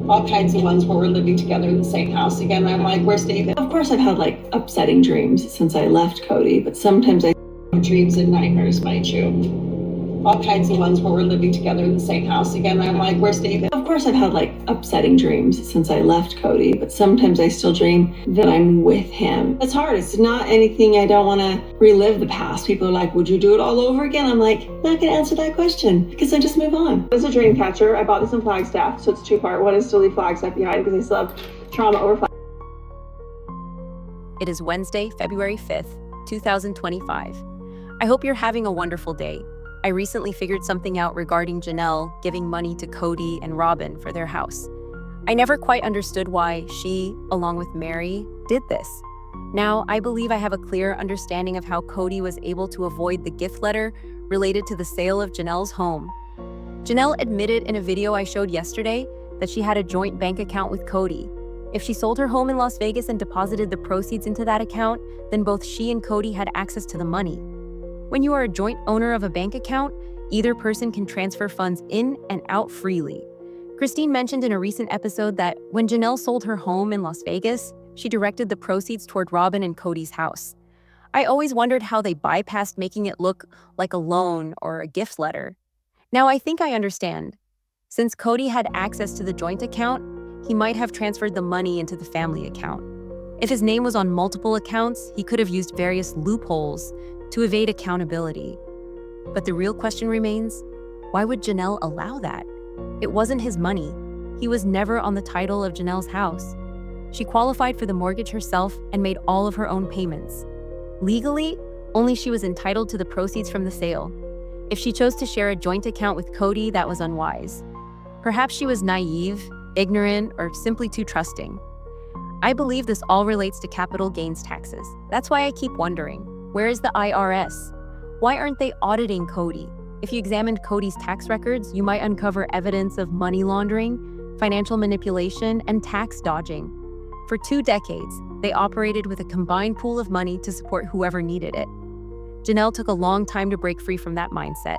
all kinds of ones where we're living together in the same house again. I'm like, where's David? Of course, I've had upsetting dreams since I left Kody, but sometimes I dreams and nightmares, mind you. All kinds of ones where we're living together in the same house again. I'm like, where's David? Of course, I've had upsetting dreams since I left Kody, but sometimes I still dream that I'm with him. It's hard. It's not anything. I don't want to relive the past. People are like, would you do it all over again? I'm like, not going to answer that question because I just move on. This is a dream catcher. I bought this in Flagstaff, so it's two-part. One is to leave Flagstaff behind because I still have trauma over Flagstaff. It is Wednesday, February 5th, 2025. I hope you're having a wonderful day. I recently figured something out regarding Janelle giving money to Kody and Robyn for their house. I never quite understood why she, along with Mary, did this. Now, I believe I have a clear understanding of how Kody was able to avoid the gift letter related to the sale of Janelle's home. Janelle admitted in a video I showed yesterday that she had a joint bank account with Kody. If she sold her home in Las Vegas and deposited the proceeds into that account, then both she and Kody had access to the money. When you are a joint owner of a bank account, either person can transfer funds in and out freely. Christine mentioned in a recent episode that when Janelle sold her home in Las Vegas, she directed the proceeds toward Robyn and Kody's house. I always wondered how they bypassed making it look like a loan or a gift letter. Now I think I understand. Since Kody had access to the joint account, he might have transferred the money into the family account. If his name was on multiple accounts, he could have used various loopholes to evade accountability. But the real question remains, why would Janelle allow that? It wasn't his money. He was never on the title of Janelle's house. She qualified for the mortgage herself and made all of her own payments. Legally, only she was entitled to the proceeds from the sale. If she chose to share a joint account with Kody, that was unwise. Perhaps she was naive, ignorant, or simply too trusting. I believe this all relates to capital gains taxes. That's why I keep wondering, where is the IRS? Why aren't they auditing Kody? If you examined Kody's tax records, you might uncover evidence of money laundering, financial manipulation, and tax dodging. For 2 decades, they operated with a combined pool of money to support whoever needed it. Janelle took a long time to break free from that mindset.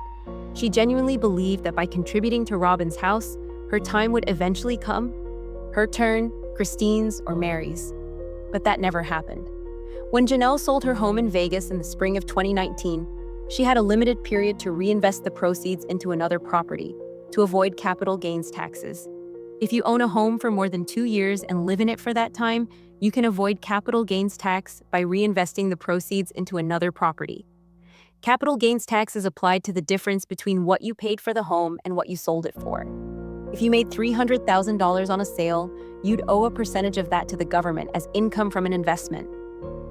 She genuinely believed that by contributing to Robyn's house, her time would eventually come. Her turn, Christine's, or Mary's. But that never happened. When Janelle sold her home in Vegas in the spring of 2019, she had a limited period to reinvest the proceeds into another property to avoid capital gains taxes. If you own a home for more than 2 years and live in it for that time, you can avoid capital gains tax by reinvesting the proceeds into another property. Capital gains tax is applied to the difference between what you paid for the home and what you sold it for. If you made $300,000 on a sale, you'd owe a percentage of that to the government as income from an investment.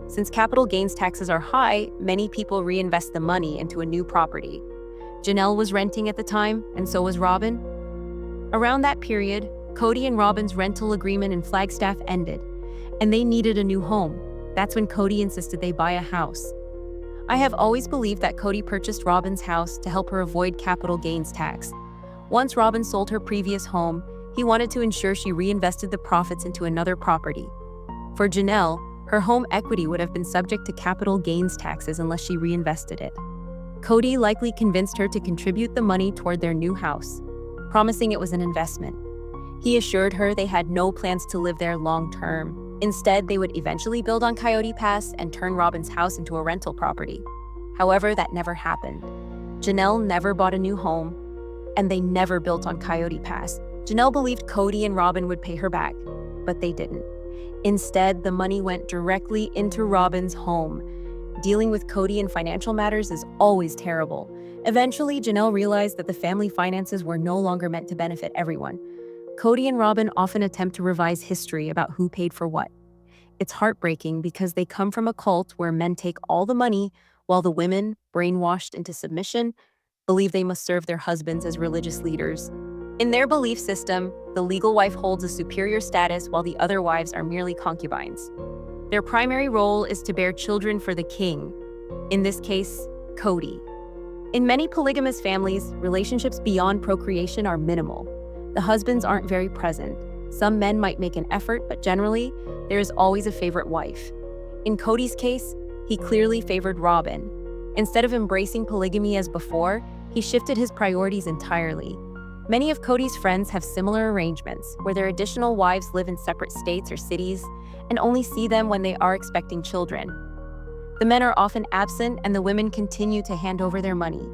Since capital gains taxes are high, many people reinvest the money into a new property. Janelle was renting at the time, and so was Robyn. Around that period, Kody and Robyn's rental agreement in Flagstaff ended, and they needed a new home. That's when Kody insisted they buy a house. I have always believed that Kody purchased Robyn's house to help her avoid capital gains tax. Once Robyn sold her previous home, he wanted to ensure she reinvested the profits into another property. For Janelle, her home equity would have been subject to capital gains taxes unless she reinvested it. Kody likely convinced her to contribute the money toward their new house, promising it was an investment. He assured her they had no plans to live there long term. Instead, they would eventually build on Coyote Pass and turn Robyn's house into a rental property. However, that never happened. Janelle never bought a new home, and they never built on Coyote Pass. Janelle believed Kody and Robyn would pay her back, but they didn't. Instead, the money went directly into Robyn's home. Dealing with Kody in financial matters is always terrible. Eventually, Janelle realized that the family finances were no longer meant to benefit everyone. Kody and Robyn often attempt to revise history about who paid for what. It's heartbreaking because they come from a cult where men take all the money while the women, brainwashed into submission, believe they must serve their husbands as religious leaders. In their belief system, the legal wife holds a superior status while the other wives are merely concubines. Their primary role is to bear children for the king, in this case, Kody. In many polygamous families, relationships beyond procreation are minimal. The husbands aren't very present. Some men might make an effort, but generally, there is always a favorite wife. In Kody's case, he clearly favored Robyn. Instead of embracing polygamy as before, he shifted his priorities entirely. Many of Kody's friends have similar arrangements, where their additional wives live in separate states or cities and only see them when they are expecting children. The men are often absent and the women continue to hand over their money.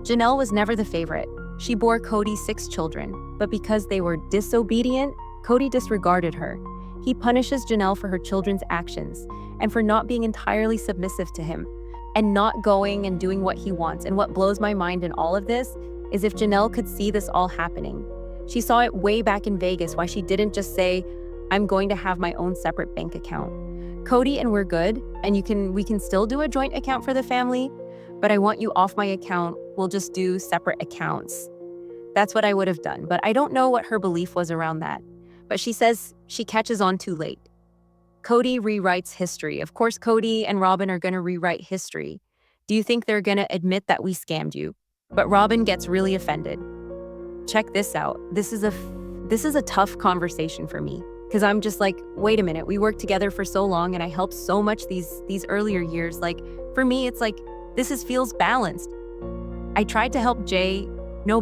Janelle was never the favorite. She bore Kody 6 children, but because they were disobedient, Kody disregarded her. He punishes Janelle for her children's actions and for not being entirely submissive to him and not going and doing what he wants. And what blows my mind in all of this is if Janelle could see this all happening. She saw it way back in Vegas, why she didn't just say, I'm going to have my own separate bank account. Kody and we're good, and we can still do a joint account for the family, but I want you off my account. We'll just do separate accounts. That's what I would have done, but I don't know what her belief was around that. But she says she catches on too late. Kody rewrites history. Of course, Kody and Robyn are going to rewrite history. Do you think they're going to admit that we scammed you? But Robyn gets really offended. Check this out. This is a tough conversation for me because I'm just like, wait a minute. We worked together for so long and I helped so much these earlier years. Like for me, it's like feels balanced. I tried to help Jay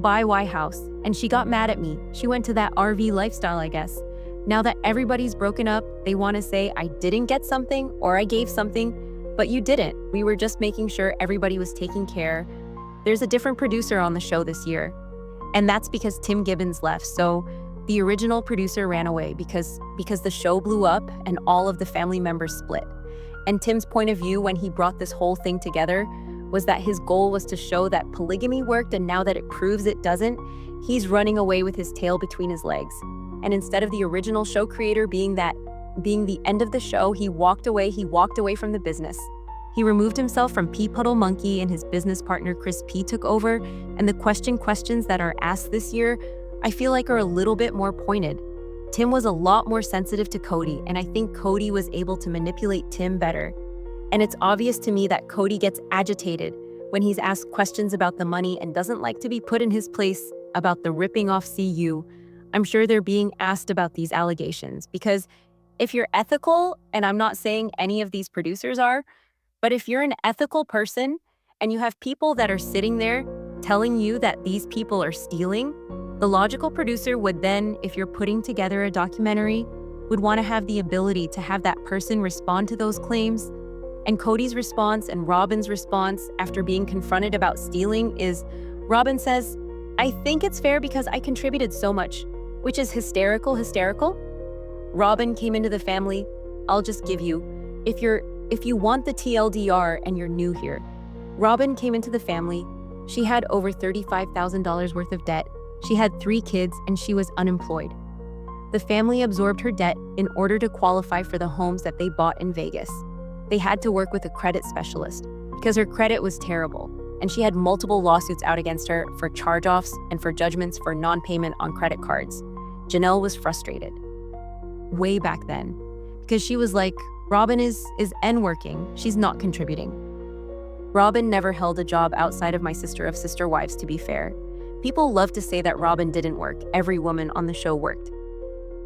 buy Y house and she got mad at me. She went to that RV lifestyle, I guess. Now that everybody's broken up, they want to say I didn't get something or I gave something, but you didn't. We were just making sure everybody was taken care. There's a different producer on the show this year, and that's because Tim Gibbons left. So the original producer ran away because the show blew up and all of the family members split. And Tim's point of view when he brought this whole thing together was that his goal was to show that polygamy worked, and now that it proves it doesn't, he's running away with his tail between his legs. And instead of the original show creator being the end of the show, he walked away from the business. He removed himself from Pea Puddle Monkey and his business partner Chris P took over, and the questions that are asked this year, I feel like are a little bit more pointed. Tim was a lot more sensitive to Kody, and I think Kody was able to manipulate Tim better. And it's obvious to me that Kody gets agitated when he's asked questions about the money and doesn't like to be put in his place about the ripping off CU. I'm sure they're being asked about these allegations because if you're ethical, and I'm not saying any of these producers are, but if you're an ethical person and you have people that are sitting there telling you that these people are stealing, the logical producer would then, if you're putting together a documentary, would want to have the ability to have that person respond to those claims. And Kody's response and Robyn's response after being confronted about stealing is, Robyn says, I think it's fair because I contributed so much, which is hysterical. Robyn came into the family. I'll just give you, if you want the TLDR and you're new here, Robyn came into the family. She had over $35,000 worth of debt. She had 3 kids and she was unemployed. The family absorbed her debt in order to qualify for the homes that they bought in Vegas. They had to work with a credit specialist because her credit was terrible, and she had multiple lawsuits out against her for charge-offs and for judgments for non-payment on credit cards. Janelle was frustrated way back then because she was like, Robyn is N working. She's not contributing. Robyn never held a job outside of my sister of sister wives, to be fair. People love to say that Robyn didn't work. Every woman on the show worked.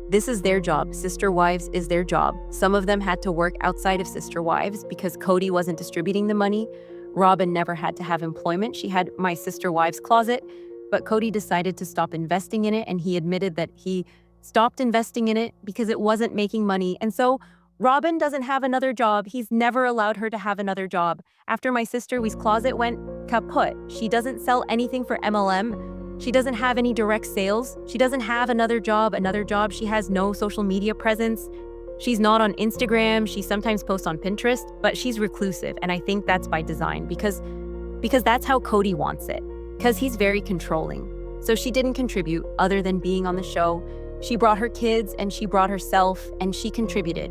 This is their job. Sister Wives is their job. Some of them had to work outside of Sister Wives because Kody wasn't distributing the money. Robyn never had to have employment. She had my Sister Wives closet, but Kody decided to stop investing in it, and he admitted that he stopped investing in it because it wasn't making money. And so Robyn doesn't have another job. He's never allowed her to have another job. After my Sister Wives closet went kaput, she doesn't sell anything for MLM. She doesn't have any direct sales. She doesn't have another job. She has no social media presence. She's not on Instagram. She sometimes posts on Pinterest, but she's reclusive. And I think that's by design because that's how Kody wants it, because he's very controlling. So she didn't contribute other than being on the show. She brought her kids and she brought herself and she contributed,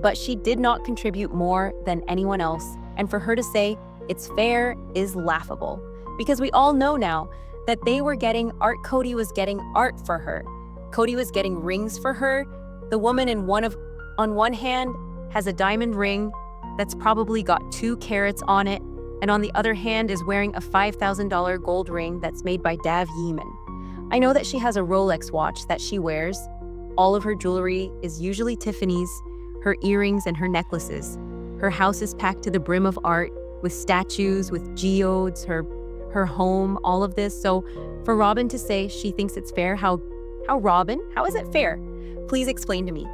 but she did not contribute more than anyone else. And for her to say it's fair is laughable because we all know now that they were getting art. Kody was getting art for her. Kody was getting rings for her. The woman on one hand has a diamond ring that's probably got 2 carats on it, and on the other hand is wearing a $5,000 gold ring that's made by Dav Yeeman. I know that she has a Rolex watch that she wears. All of her jewelry is usually Tiffany's, her earrings and her necklaces. Her house is packed to the brim of art with statues, with geodes. Her her home, all of this. So for Robyn to say she thinks it's fair, how Robyn? How is it fair? Please explain to me.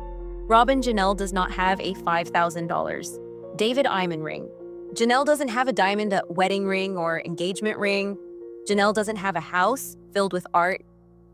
Robyn Janelle does not have a $5,000 David Iman ring. Janelle doesn't have a diamond wedding ring or engagement ring. Janelle doesn't have a house filled with art.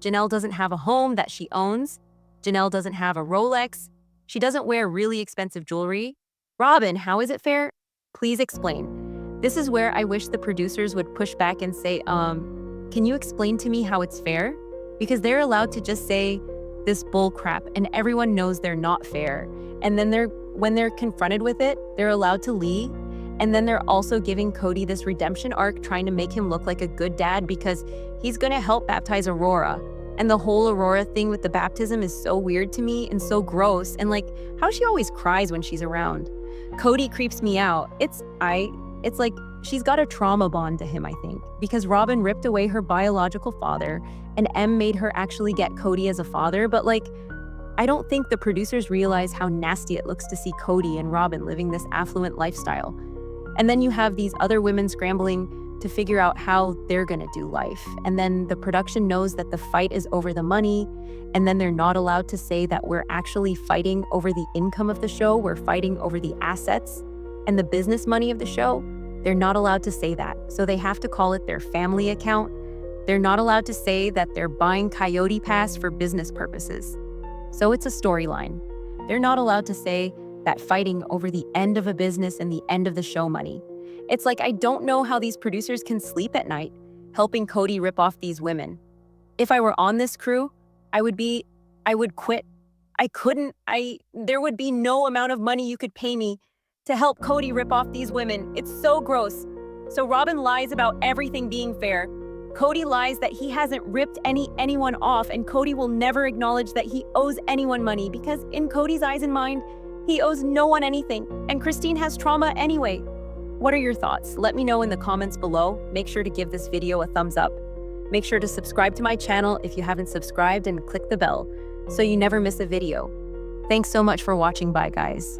Janelle doesn't have a home that she owns. Janelle doesn't have a Rolex. She doesn't wear really expensive jewelry. Robyn, how is it fair? Please explain. This is where I wish the producers would push back and say, can you explain to me how it's fair? Because they're allowed to just say this bull crap and everyone knows they're not fair. And then when they're confronted with it, they're allowed to leave. And then they're also giving Kody this redemption arc, trying to make him look like a good dad because he's gonna help baptize Aurora. And the whole Aurora thing with the baptism is so weird to me and so gross. And like how she always cries when she's around. Kody creeps me out. It's like she's got a trauma bond to him, I think, because Robyn ripped away her biological father and M made her actually get Kody as a father. But like, I don't think the producers realize how nasty it looks to see Kody and Robyn living this affluent lifestyle. And then you have these other women scrambling to figure out how they're gonna do life. And then the production knows that the fight is over the money, and then they're not allowed to say that we're actually fighting over the income of the show, we're fighting over the assets and the business money of the show. They're not allowed to say that. So they have to call it their family account. They're not allowed to say that they're buying Coyote Pass for business purposes. So it's a storyline. They're not allowed to say that fighting over the end of a business and the end of the show money. It's like, I don't know how these producers can sleep at night helping Kody rip off these women. If I were on this crew, I would quit. There would be no amount of money you could pay me to help Kody rip off these women. It's so gross. So Robyn lies about everything being fair. Kody lies that he hasn't ripped anyone off, and Kody will never acknowledge that he owes anyone money because in Kody's eyes and mind, he owes no one anything, and Christine has trauma anyway. What are your thoughts? Let me know in the comments below. Make sure to give this video a thumbs up. Make sure to subscribe to my channel if you haven't subscribed and click the bell so you never miss a video. Thanks so much for watching. Bye, guys.